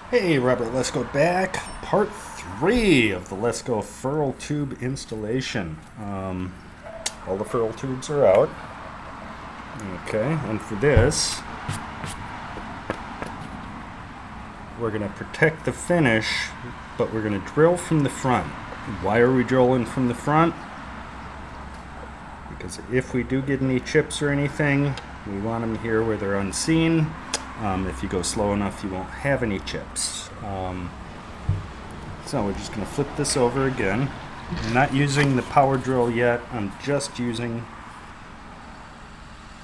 Hey, Robert Lesko back. Part 3 of the Lesko ferrule tube installation. All the ferrule tubes are out. Okay, and for this, we're going to protect the finish, but we're going to drill from the front. Why are we drilling from the front? Because if we do get any chips or anything, we want them here where they're unseen. If you go slow enough, you won't have any chips. So we're just going to flip this over again. I'm not using the power drill yet. I'm just using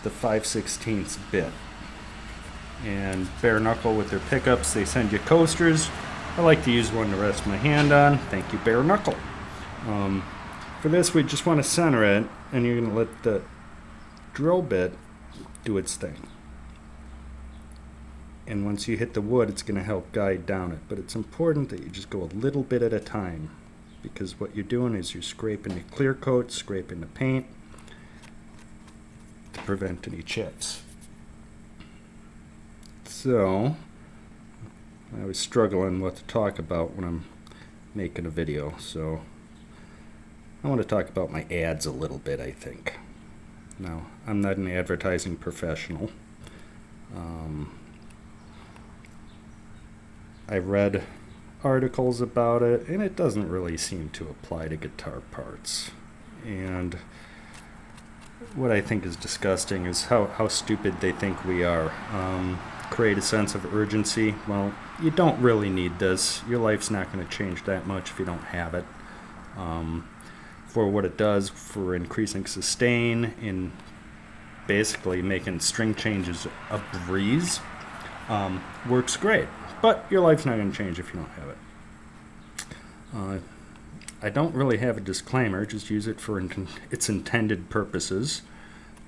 the 5/16 bit. And bare knuckle with their pickups, they send you coasters. I like to use one to rest my hand on. Thank you, bare knuckle. For this, we just want to center it, and you're going to let the drill bit do its thing. And once you hit the wood, it's going to help guide down it. But it's important that you just go a little bit at a time, because what you're doing is you're scraping the clear coat, scraping the paint to prevent any chips. So I was struggling what to talk about when I'm making a video, so I want to talk about my ads a little bit, I think. Now, I'm not an advertising professional. I read articles about it, and it doesn't really seem to apply to guitar parts. And what I think is disgusting is how stupid they think we are. Create a sense of urgency. Well, you don't really need this. Your life's not going to change that much if you don't have it. For what it does for increasing sustain and basically making string changes a breeze, works great. But your life's not going to change if you don't have it. I don't really have a disclaimer. Just use it for its intended purposes.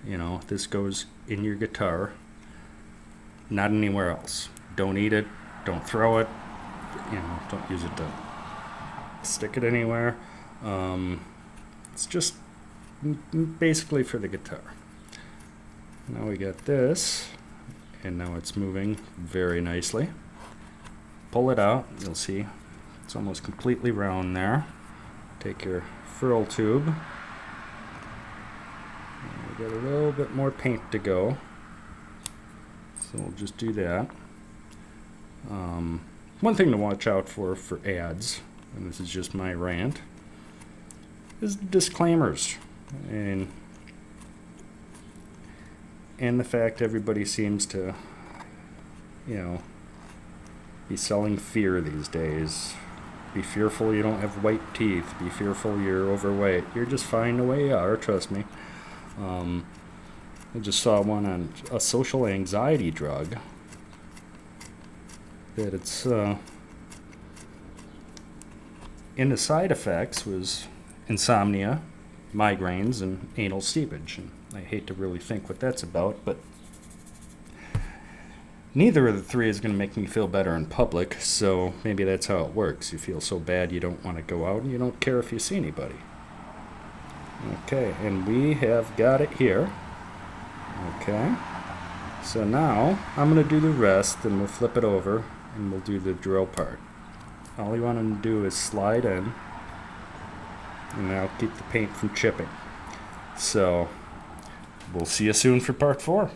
You know, this goes in your guitar, not anywhere else. Don't eat it. Don't throw it. You know, don't use it to stick it anywhere. It's just basically for the guitar. Now we got this, and now it's moving very nicely. Pull it out, you'll see it's almost completely round there. Take your ferrule tube. And we got a little bit more paint to go, so we'll just do that. One thing to watch out for ads, and this is just my rant, is disclaimers and the fact everybody seems to, you know, be selling fear these days. Be fearful you don't have white teeth. Be fearful you're overweight. You're just fine the way you are, trust me. I just saw one on a social anxiety drug that it's in the side effects was insomnia, migraines, and anal seepage. And I hate to really think what that's about, but neither of the three is going to make me feel better in public, so maybe that's how it works. You feel so bad you don't want to go out, and you don't care if you see anybody. Okay, and we have got it here. Okay, so now I'm going to do the rest, and we'll flip it over, and we'll do the drill part. All you want to do is slide in, and that'll keep the paint from chipping. So we'll see you soon for part 4.